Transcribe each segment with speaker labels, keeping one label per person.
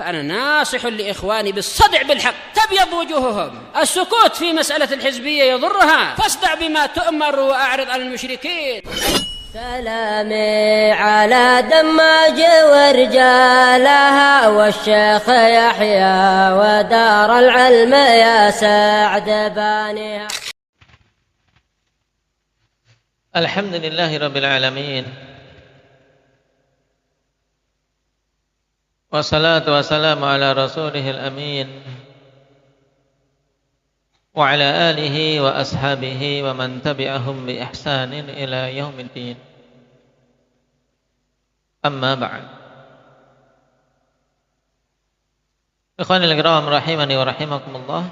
Speaker 1: فأنا ناصح لإخواني بالصدع بالحق تبيض وجوههم. السكوت في مسألة الحزبية يضرها، فاصدع بما تؤمر وأعرض عن المشركين.
Speaker 2: سلامي على دماج ورجالها والشيخ يحيى ودار العلم يا سعد بانيها.
Speaker 3: الحمد لله رب العالمين، والصلاة والسلام على رسوله الأمين وعلى آله وأصحابه ومن تبعهم بإحسان إلى يوم الدين. أما بعد. Ikhwanil kiram rahimani wa rahimakumullah.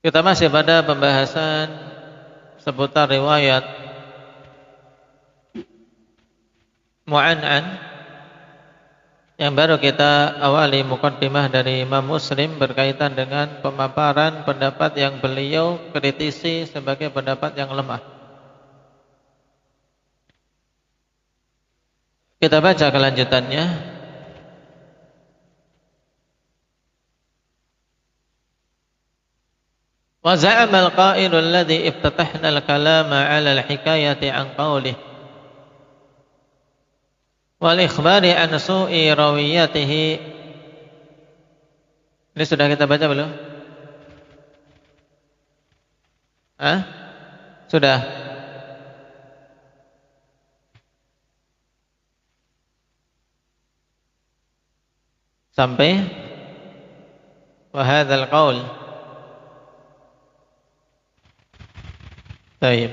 Speaker 3: Kita masih pada pembahasan seputar riwayat Mu'an'an yang baru kita awali muqaddimah dari Imam Muslim berkaitan dengan pemaparan pendapat yang beliau kritisi sebagai pendapat yang lemah. Kita baca kelanjutannya. Wa za'ama al-qa'ilu alladhi iftatahna al-kalama 'ala al-hikayati 'an qawlihi wal ikhbari an su'i rawiyatihi. Ini sudah kita baca belum? Sudah. Sampai wa hadzal qaul. Baik.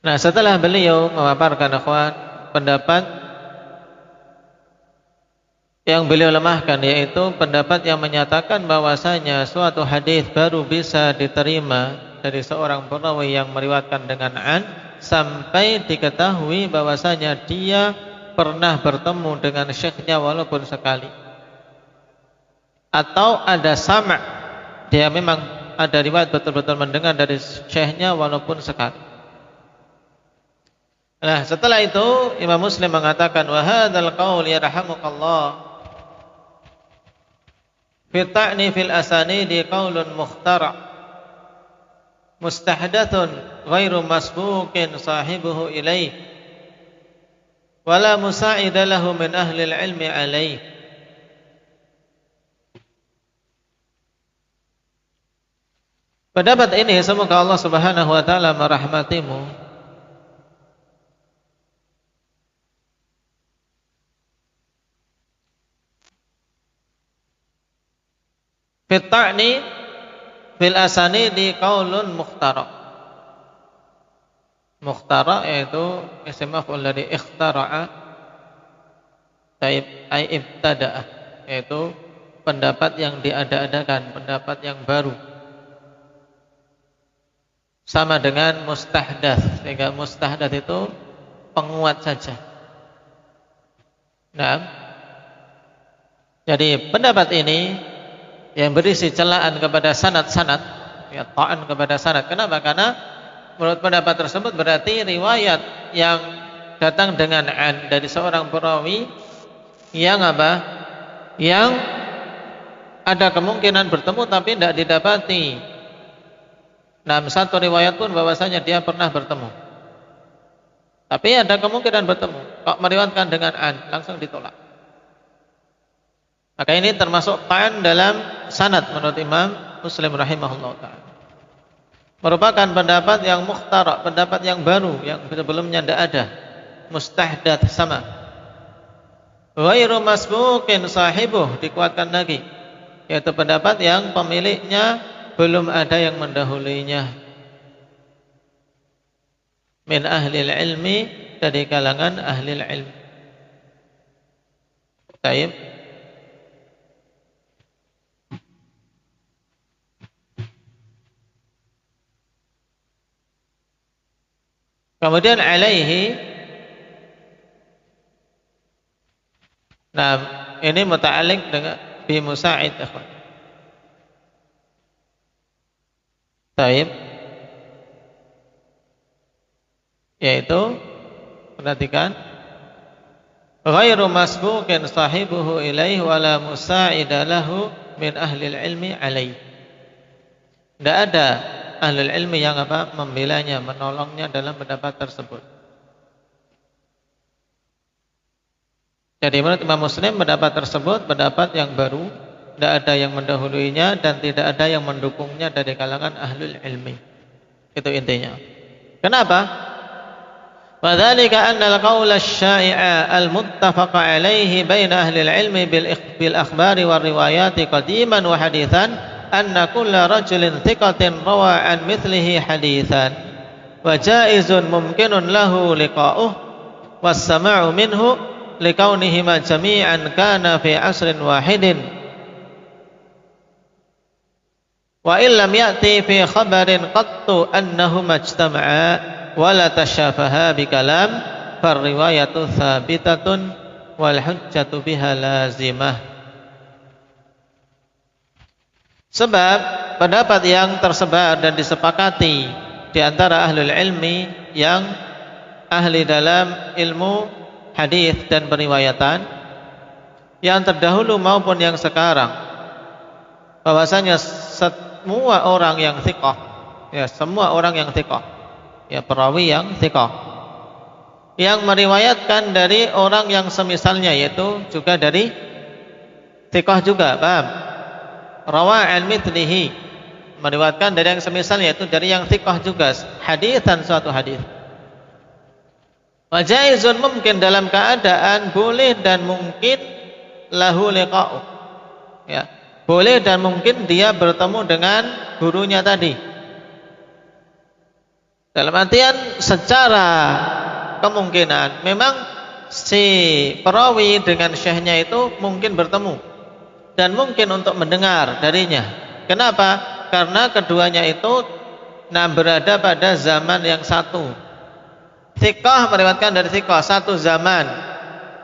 Speaker 3: Nah, setelah beliau memaparkan ikhwan pendapat yang beliau lemahkan, yaitu pendapat yang menyatakan bahwasanya suatu hadis baru bisa diterima dari seorang perawi yang meriwayatkan dengan an sampai diketahui bahwasanya dia pernah bertemu dengan syekhnya walaupun sekali, atau ada sama', dia memang ada riwayat betul-betul mendengar dari syekhnya walaupun sekali. Nah, setelah itu Imam Muslim mengatakan wa hadzal qaul yarhamukallah fi ta'ni fil asanidi qaulun mukhtara' mustahdathun ghairu masbuqin sahibuhu ilaih wala musa'ida lahu min ahli al-ilmi alaih. Pendapat ini semoga Allah Subhanahu wa taala merahmatimu, Fitta'ni fil asanidi qaulun mukhtara. Mukhtara yaitu isim maf'ul dari ikhtara'a, taib ay ibtada'a, yaitu pendapat yang diada-adakan, pendapat yang baru. Sama dengan mustahdath, sehingga mustahdath itu penguat saja. Nah, jadi pendapat ini yang berisi celaan kepada sanad-sanad, ya, ta'an kepada sanad. Kenapa? Karena menurut pendapat tersebut berarti riwayat yang datang dengan an dari seorang perawi yang apa? Yang ada kemungkinan bertemu tapi tidak didapati. Nah, satu riwayat pun bahwasanya dia pernah bertemu, tapi ada kemungkinan bertemu. Kok meriwayatkan dengan an, langsung ditolak. Maka ini termasuk ta'an dalam sanad menurut Imam Muslim rahimahullah ta'ala. Merupakan pendapat yang mukhtara', pendapat yang baru, yang sebelumnya tidak ada. Mustahdath sama. Ghairu masbuqin sahibuh, dikuatkan lagi, yaitu pendapat yang pemiliknya belum ada yang mendahulinya. Min ahlil ilmi, dari kalangan ahlil ilmi. Baik. Kemudian alaihi, nah ini muta'alliq dengan bi musa'id, ikhwan. Taib, yaitu perhatikan ghairu masbuqin sahibuhu ilaihi wala musa'ida lahu min ahli ilmi alaihi. Tidak ada ahli ilmi yang membelanya, menolongnya dalam pendapat tersebut. Jadi menurut Imam Muslim pendapat tersebut pendapat yang baru, tidak ada yang mendahuluinya dan tidak ada yang mendukungnya dari kalangan ahlul ilmi. Itu intinya. Kenapa? وذلك أن القول الشائع المتفق عليه بين أهل العلم بالأخبار والروايات قديما وحديثا أن كل رجل ثقة روى عن مثله حديثا وجائز ممكن له لقاؤه والسماع منه لكونهما جميعا كان في عصر واحد وإن لم يأتي في خبر قط أنهما اجتمعا wala tasyabaha bikalam farriwayatu thabitatun wal hujjatu biha lazimah. Sebab pendapat yang tersebar dan disepakati di antara ahlul ilmi yang ahli dalam ilmu hadis dan periwayatan yang terdahulu maupun yang sekarang, bahwasanya semua orang yang thiqah, ya semua orang yang thiqah, ya perawi yang thiqah, yang meriwayatkan dari orang yang semisalnya, yaitu juga dari thiqah juga, paham? Rawa an mithlihi, meriwayatkan dari yang semisalnya, yaitu dari yang thiqah juga, haditsan suatu hadis. Wa jaizun mungkin, dalam keadaan boleh dan mungkin, lahu liqa'u, ya boleh dan mungkin dia bertemu dengan gurunya tadi. Dalam artian secara kemungkinan memang si perawi dengan syekhnya itu mungkin bertemu dan mungkin untuk mendengar darinya. Kenapa? Karena keduanya itu berada pada zaman yang satu. Thiqah meriwayatkan dari thiqah, satu zaman,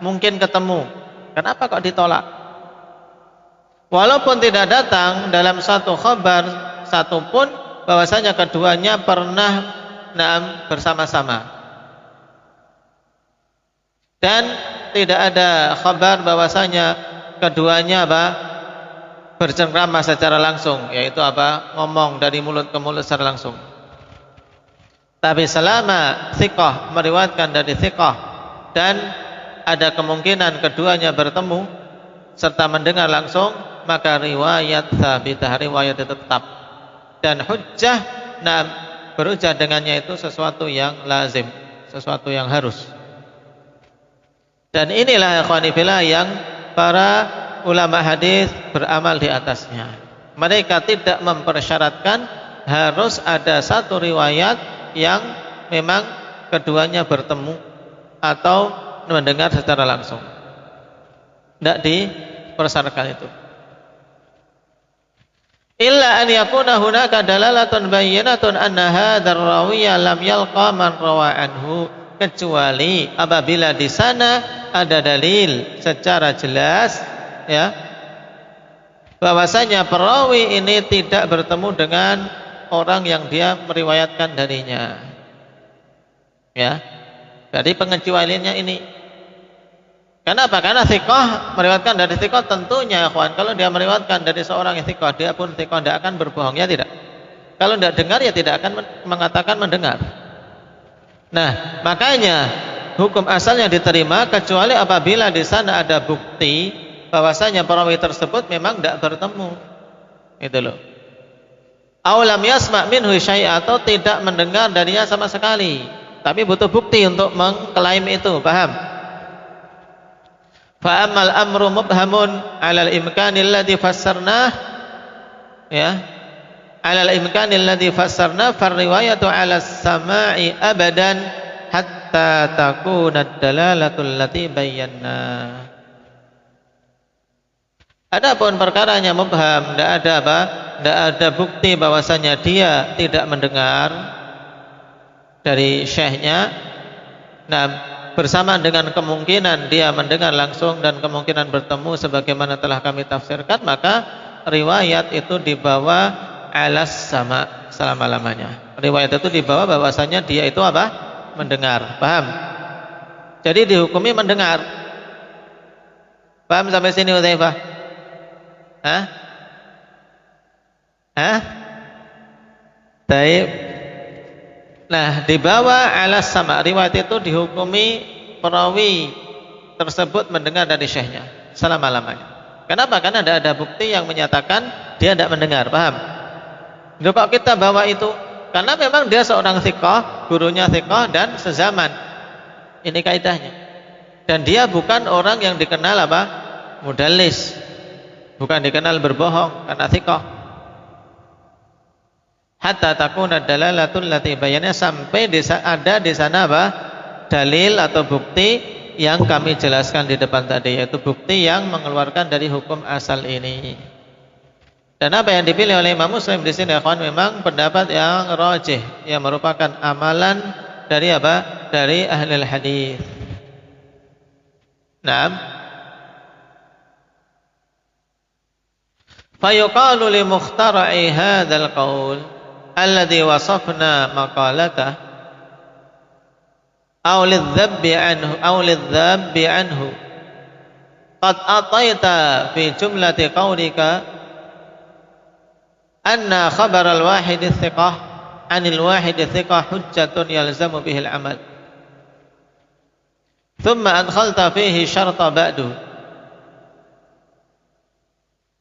Speaker 3: mungkin ketemu. Kenapa kok ditolak? Walaupun tidak datang dalam satu khabar satupun bahwasanya keduanya pernah bersama-sama, dan tidak ada kabar bahwasanya keduanya bercengkrama secara langsung, yaitu ngomong dari mulut ke mulut secara langsung. Tapi selama thiqah meriwayatkan dari thiqah dan ada kemungkinan keduanya bertemu serta mendengar langsung, maka riwayat tsabitah, riwayat itu tetap, dan hujjah berhujjah dengannya itu sesuatu yang lazim, sesuatu yang harus. Dan inilah ikhwani fillah yang para ulama hadis beramal di atasnya. Mereka tidak mempersyaratkan harus ada satu riwayat yang memang keduanya bertemu atau mendengar secara langsung. Tidak dipersyaratkan itu. Illa an yakuna hunaka dalalatun bayyinatun anna hadzal rawiyya lam yalqa man rawa anhu, kecuali apabila di sana ada dalil secara jelas, ya, bahwasanya perawi ini tidak bertemu dengan orang yang dia meriwayatkan darinya, ya. Dari pengecualiannya ini. Kenapa? Karena thiqah meriwayatkan dari thiqah, tentunya ikhwan, kalau dia meriwayatkan dari seorang yang thiqah, dia pun thiqah, tidak akan berbohong, ya tidak? Kalau tidak dengar, ya tidak akan mengatakan mendengar. Nah, makanya hukum asalnya diterima kecuali apabila di sana ada bukti bahwasanya perawi tersebut memang tidak bertemu. Itu loh. Aw lam yasma' minhu syai', atau tidak mendengar darinya sama sekali, tapi butuh bukti untuk mengklaim itu, paham? Fa ammal amru mubhamun 'alal imkanil ladzi fassarnah, ya, 'alal imkanil ladzi fassarna farriwayatu 'alas sama'i abadan hatta takuna ad-dalalatul lati bayyana. Adapun perkaranya mubham, tidak ada bukti bahwasanya dia tidak mendengar dari syekhnya. Nah, bersamaan dengan kemungkinan dia mendengar langsung dan kemungkinan bertemu sebagaimana telah kami tafsirkan, maka riwayat itu dibawa alas sama selama-lamanya. Riwayat itu dibawa bahwasanya dia itu mendengar, paham? Jadi dihukumi mendengar. Paham sampai sini Hudzaifah? Hah? Hah? Taib. Nah, dibawa alas sama riwayat itu dihukumi perawi tersebut mendengar dari syekhnya selama-lamanya. Kenapa? Karena tidak ada bukti yang menyatakan dia tidak mendengar. Paham? Jadi kalau kita bawa itu, karena memang dia seorang thiqah, gurunya thiqah dan sezaman. Ini kaidahnya. Dan dia bukan orang yang dikenal apa? Mudallis. Bukan dikenal berbohong karena thiqah. Hatta takuna dalalatul lati bayannya, sampai ada di sana apa? Dalil atau bukti yang kami jelaskan di depan tadi, yaitu bukti yang mengeluarkan dari hukum asal ini. Dan apa yang dipilih oleh Imam Muslim di sini, ikhwan, memang pendapat yang rajih, yang merupakan amalan dari apa? Dari ahli hadis. Naam. Fayuqalu li mukhtara'i hadzal qaul alladhi wasafna maqalatah aw lidhabbi anhu qad ataita fi jumlati qawlika anna khabar al-wahid thiqah anil wahid thiqah hujjatun yalzamu bihi al-amal thumma adkhalta fihi syarta ba'du.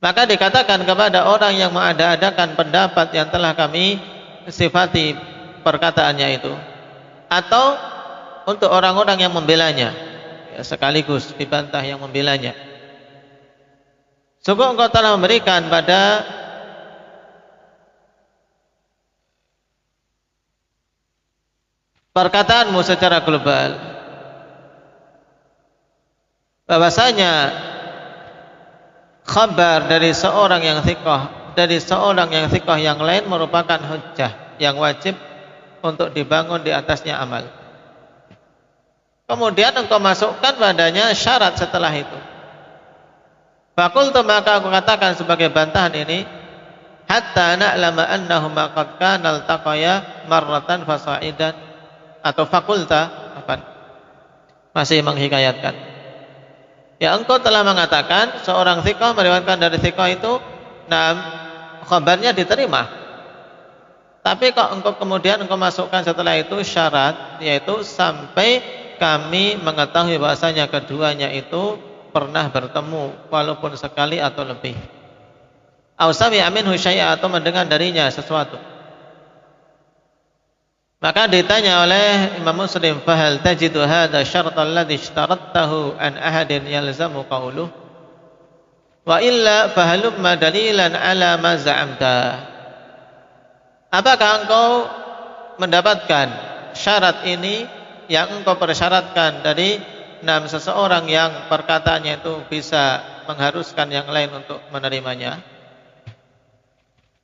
Speaker 3: Maka dikatakan kepada orang yang mengada-adakan pendapat yang telah kami sifati perkataannya itu, atau untuk orang-orang yang membelanya, ya, sekaligus dibantah yang membelanya, sungguh engkau telah memberikan pada perkataanmu secara global bahwasanya khabar dari seorang yang thiqah, dari seorang yang thiqah yang lain merupakan hujjah yang wajib untuk dibangun di atasnya amal. Kemudian engkau masukkan padanya syarat setelah itu. Fakultu, maka aku katakan sebagai bantahan ini, hatta na'lama annahuma qad kana altaqaya marratan fasa'idan, atau fakulta masih menghikayatkan. Ya, engkau telah mengatakan seorang thiqah meriwayatkan dari thiqah itu, nah, khabarnya diterima. Tapi kok engkau kemudian masukkan setelah itu syarat, yaitu sampai kami mengetahui bahasanya keduanya itu pernah bertemu walaupun sekali atau lebih. Aw sami'a minhu syai'a, atau mendengar darinya sesuatu. Maka ditanya oleh Imam Muslim, fahal tajidu hadha syarta alladhi ishtarattahu an ahadin yalzamu qawluh wa illa fahalumma dalilan ala ma za'amta. Apakah engkau mendapatkan syarat ini yang engkau persyaratkan dari seseorang yang perkataannya itu bisa mengharuskan yang lain untuk menerimanya?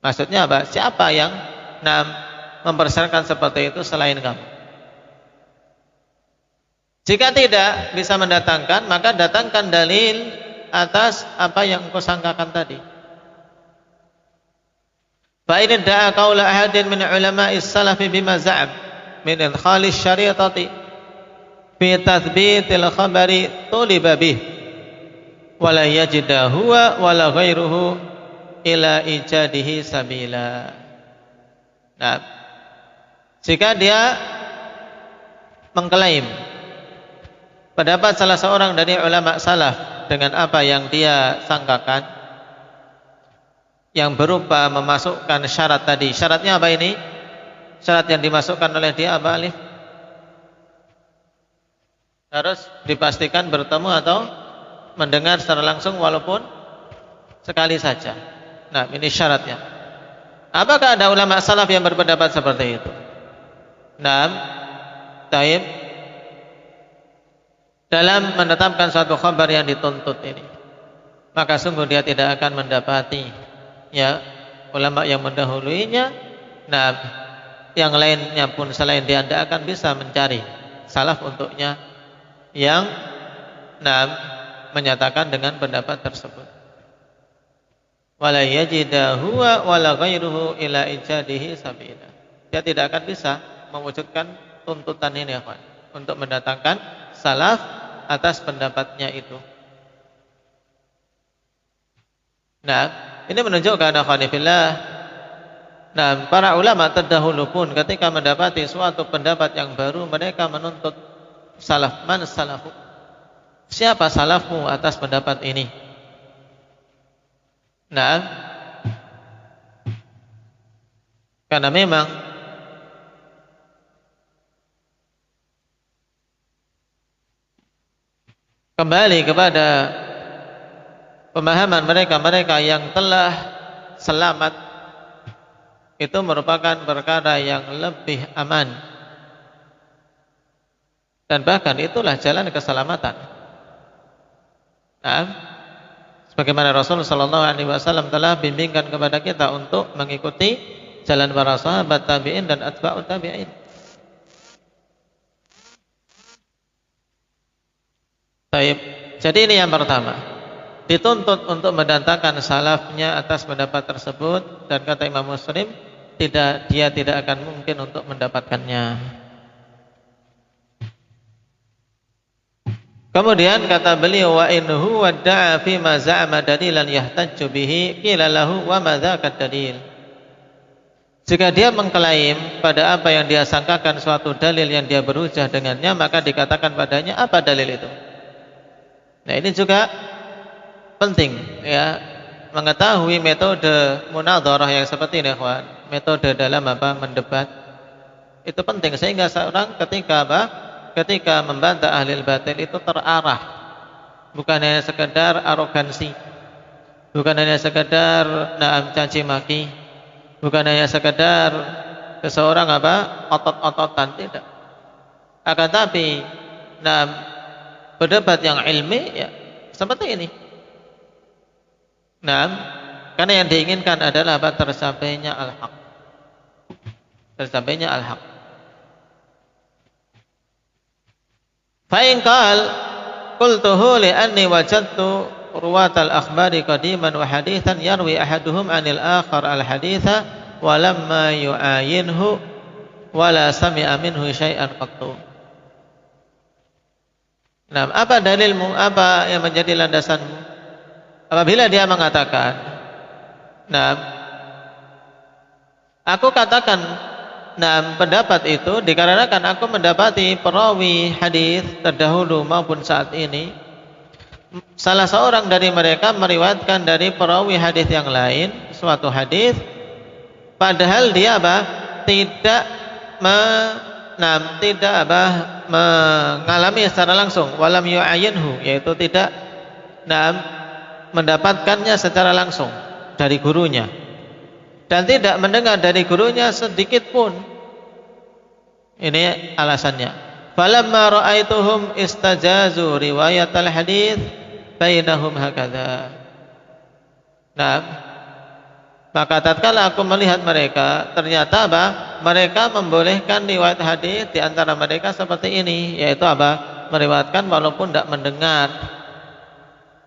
Speaker 3: Maksudnya apa? Siapa yang mempersyaratkan seperti itu selain kamu? Jika tidak bisa mendatangkan, maka datangkan dalil atas apa yang engkau sangkakan tadi. Fa in da'a qaula ahadin min ulama'is salafi bima za'am min idkhali syari'ati fi tathbitil khabari tuliba bih wa la yajida huwa wa la ghairuhu ila ijadihi sabila. Nah, jika dia mengklaim pendapat salah seorang dari ulama salaf dengan apa yang dia sangkakan, yang berupa memasukkan syarat tadi. Syaratnya apa ini? Syarat yang dimasukkan oleh dia apa, Alif? Harus dipastikan bertemu atau mendengar secara langsung walaupun sekali saja. Nah, ini syaratnya. Apakah ada ulama salaf yang berpendapat seperti itu? Naam, taib, dalam menetapkan suatu khabar yang dituntut ini, maka sungguh dia tidak akan mendapati, ya, ulama yang mendahuluinya. Nah, yang lainnya pun selain dia tidak akan bisa mencari salaf untuknya yang menyatakan dengan pendapat tersebut. Wala yajida huwa wala ghairuhu ila ijadihi sabila. Dia tidak akan bisa mewujudkan tuntutan ini, ya, untuk mendatangkan salaf atas pendapatnya itu. Nah, ini menunjukkan akhwanifillah. Nah, para ulama terdahulu pun ketika mendapati suatu pendapat yang baru, mereka menuntut salaf, man salafu, siapa salafmu atas pendapat ini. Nah, karena memang kembali kepada pemahaman mereka yang telah selamat, itu merupakan perkara yang lebih aman, dan bahkan itulah jalan keselamatan. Nah, sebagaimana Rasulullah SAW telah bimbingkan kepada kita untuk mengikuti jalan para sahabat, tabi'in dan atba'ut tabi'in. Baik. Jadi ini yang pertama, dituntut untuk mendatangkan salafnya atas pendapat tersebut, dan kata Imam Muslim, dia tidak akan mungkin untuk mendapatkannya. Kemudian kata beliau, wa innahu wadda'a fi ma za'ama dalilan yahtajju bihi qila lahu wa ma dzaka dalil. Jika dia mengklaim pada apa yang dia sangkakan suatu dalil yang dia berhujjah dengannya, maka dikatakan padanya, apa dalil itu? Nah, ini juga penting ya, mengetahui metode munadharah yang seperti ini, ikhwan. Metode dalam mendebat itu penting, sehingga seorang ketika membantah ahli batil itu terarah, bukan hanya sekedar arogansi, bukan hanya sekedar caci maki, bukan hanya sekedar seseorang otot-ototan, tidak. Akan tapi berdebat yang ilmi ya seperti ini. Karena yang diinginkan adalah tercapainya al-haq. Tercapainya al-haq. Fa in qal qultuhu li anni wajadtu ruwatal akhbari qadiman wa hadithan yarwi ahaduhum anil akhar al-haditha wa lamma yu'ayinhu wa la sami'a minhu syai'an qattu. Nah, apa dalilmu? Apa yang menjadi landasanmu? Apabila dia mengatakan, aku katakan, pendapat itu dikarenakan aku mendapati perawi hadis terdahulu maupun saat ini, salah seorang dari mereka meriwayatkan dari perawi hadis yang lain suatu hadis, padahal dia tidak mengalami secara langsung, walam yu'ayinhu, yaitu tidak mendapatkannya secara langsung dari gurunya, dan tidak mendengar dari gurunya sedikit pun. Ini alasannya. Falamma ra'aituhum istajazu riwayat al-hadits bainahum hakadha. Maka tatkala aku melihat mereka, ternyata mereka membolehkan riwayat hadis di antara mereka seperti ini, yaitu meriwayatkan walaupun tidak mendengar.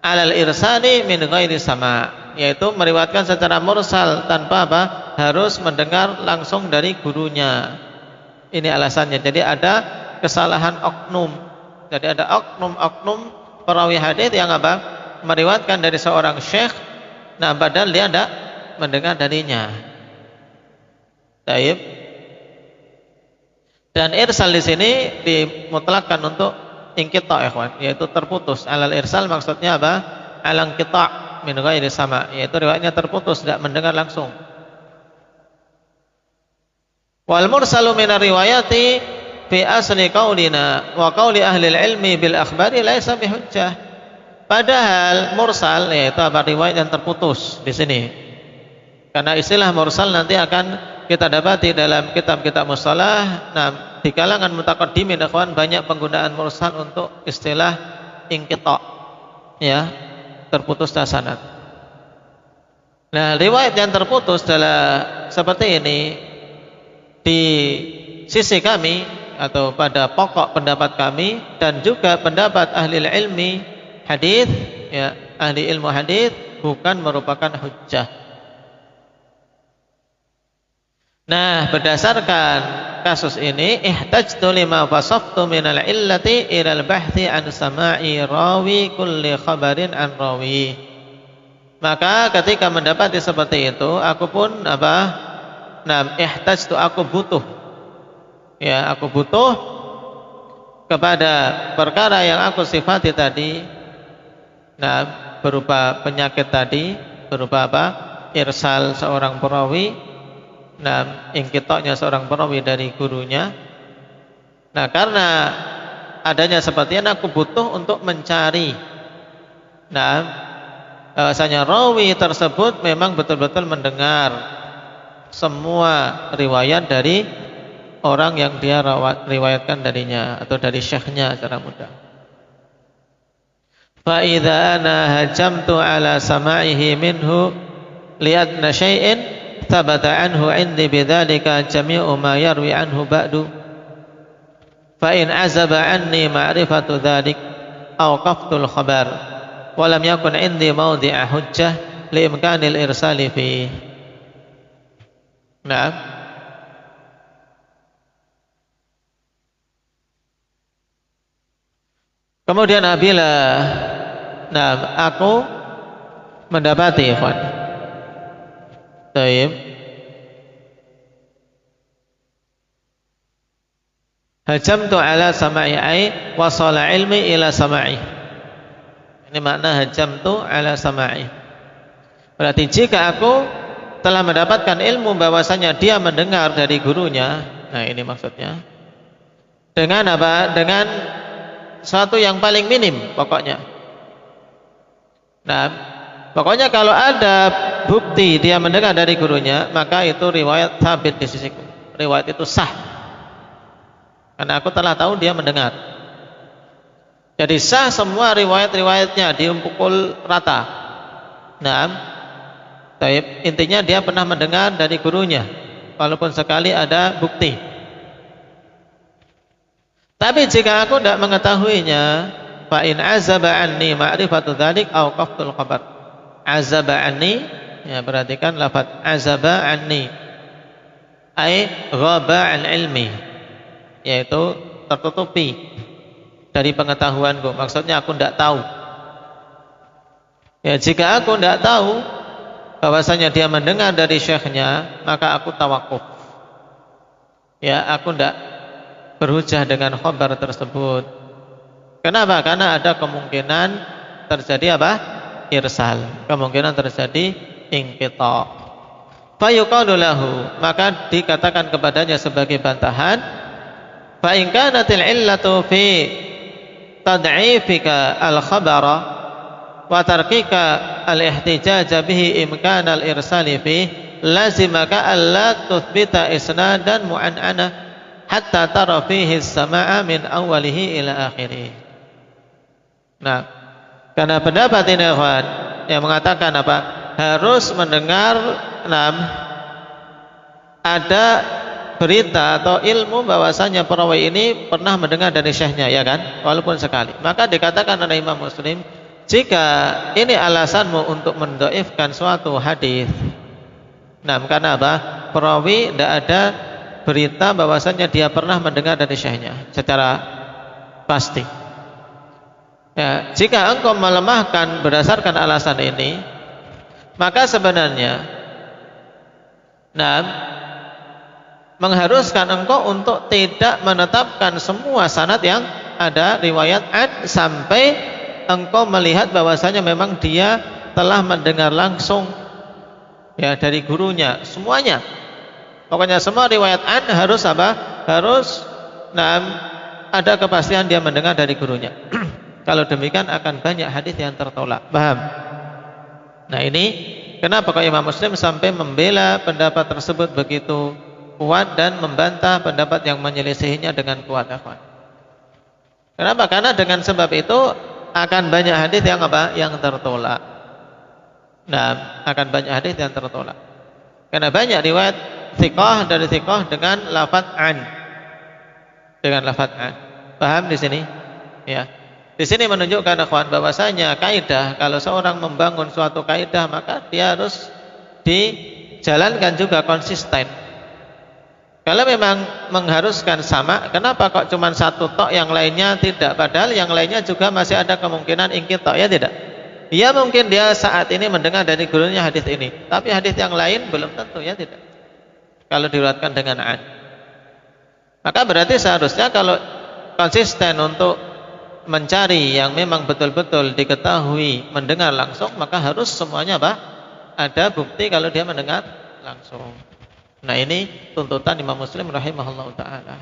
Speaker 3: Alal irsani min ghairi sama', yaitu meriwayatkan secara mursal tanpa harus mendengar langsung dari gurunya. Ini alasannya. Jadi ada kesalahan oknum. Jadi ada oknum perawi hadis yang meriwayatkan dari seorang syekh, padahal dia tidak mendengar darinya. Taib. Dan irsal di sini dimutlakkan untuk inqita', ikhwan, yaitu terputus. Alal irsal maksudnya alang qita' min ghairi sama', yaitu riwayatnya terputus, tidak mendengar langsung. Wal mursalu min riwayati fi asli qaulina wa qauli ahli ilmi bil akhbari laisa bihujjah. Padahal mursal yaitu riwayat yang terputus di sini. Karena istilah mursal nanti akan kita dapati dalam kitab-kitab mustalah. Di kalangan mutaqaddimin, ikhwan, banyak penggunaan mursal untuk istilah inqita', ya, terputus sanad. Riwayat yang terputus adalah seperti ini di sisi kami atau pada pokok pendapat kami dan juga pendapat ahli ilmi hadis, ya, ahli ilmu hadis, bukan merupakan hujjah. Berdasarkan kasus ini, ihtajtu lima fasaftu minal illati ilal bahthi an sama'i rawi kulli khabarin an rawi. Maka ketika mendapati seperti itu, aku pun ihtajtu, aku butuh. Ya, aku butuh kepada perkara yang aku sifati tadi. Berupa penyakit tadi, berupa irsal seorang perawi, inqita'nya seorang perawi dari gurunya. Karena adanya seperti ini, aku butuh untuk mencari bahwasanya rawi tersebut memang betul-betul mendengar semua riwayat dari orang yang dia riwayatkan darinya atau dari syekhnya secara mudah. Fa idza ana hajamtu ala sama'ihi minhu liadna syai'in thabata anhu 'indi bidzalika jami'u ma yarwi anhu ba'du. Fa in azaba anni ma'rifatu dzalik awqaftul khabar walam yakun indi mawdi'a hujjah liimkanil irsali fi. Kemudian apabila aku mendapati ikhwan, taib, hajamtu ala sama'i ay wasala ilmi ila sama'i. Ini makna hajamtu ala sama'i. Berarti jika aku telah mendapatkan ilmu bahwasanya dia mendengar dari gurunya, ini maksudnya. Dengan apa? Dengan suatu yang paling minim pokoknya. Pokoknya kalau ada bukti dia mendengar dari gurunya, maka itu riwayat sabit di sisiku. Riwayat itu sah. Karena aku telah tahu dia mendengar. Jadi sah semua riwayat-riwayatnya, dipukul rata. Intinya dia pernah mendengar dari gurunya, walaupun sekali ada bukti. Tapi jika aku tidak mengetahuinya, fa in azaba anni ma'rifatu dzalik awqaftul khabar. Azaba anni, ya perhatikan lafaz azaba anni, ai ghaba an ilmi, yaitu tertutupi dari pengetahuanku. Maksudnya aku tidak tahu. Ya, jika aku tidak tahu bahwasanya dia mendengar dari syekhnya, maka aku tawakuf. Ya, aku tidak berhujjah dengan khabar tersebut. Kenapa? Karena ada kemungkinan terjadi irsal. Kemungkinan terjadi inqita'. Fa yuqalu lahu, maka dikatakan kepadanya sebagai bantahan, fa in kanatil illatu fi tad'ifika al-khabara wa tarkika al-ihtijaj bihi imkan al-irsali fi lazimaka alla tuthbita isnadan mu'an'ana hatta tara fihi as-sama'a min awwalihi ila akhirih. Karena pendapat ini yang mengatakan harus mendengar ada berita atau ilmu bahwasanya perawi ini pernah mendengar dari syekhnya, ya kan, walaupun sekali. Maka dikatakan oleh Imam Muslim, jika ini alasanmu untuk mendhaifkan suatu hadis, karena perawi tidak ada berita bahwasanya dia pernah mendengar dari syekhnya secara pasti. Ya, jika engkau melemahkan berdasarkan alasan ini, maka sebenarnya mengharuskan engkau untuk tidak menetapkan semua sanad yang ada riwayat an sampai engkau melihat bahwasanya memang dia telah mendengar langsung ya dari gurunya semuanya. Pokoknya semua riwayat an harus harus ada kepastian dia mendengar dari gurunya. Kalau demikian akan banyak hadis yang tertolak. Paham? Ini kenapa kok Imam Muslim sampai membela pendapat tersebut begitu kuat dan membantah pendapat yang menyelisihinya dengan kuat. Kenapa? Karena dengan sebab itu akan banyak hadis yang yang tertolak. Akan banyak hadis yang tertolak. Karena banyak riwayat thiqah dari thiqah dengan lafaz an. Dengan lafaz an. Paham di sini? Ya. Di sini menunjukkan akhwan bahwasanya kaidah, kalau seorang membangun suatu kaidah maka dia harus dijalankan juga konsisten. Kalau memang mengharuskan sama, kenapa kok cuma satu tok yang lainnya tidak? Padahal yang lainnya juga masih ada kemungkinan inqita', ya tidak? Ya mungkin dia saat ini mendengar dari gurunya hadis ini, tapi hadis yang lain belum tentu, ya tidak. Kalau diriwayatkan dengan an. Maka berarti seharusnya kalau konsisten untuk mencari yang memang betul-betul diketahui mendengar langsung, maka harus semuanya apa? Ada bukti kalau dia mendengar langsung. Nah, ini tuntutan Imam Muslim rahimahullah taala.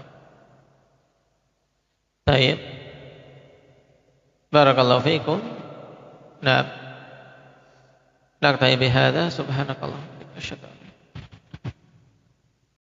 Speaker 3: Baik. Barakallahu fiikum. Nah, naktafi bihadza subhanakallah. Asyhadu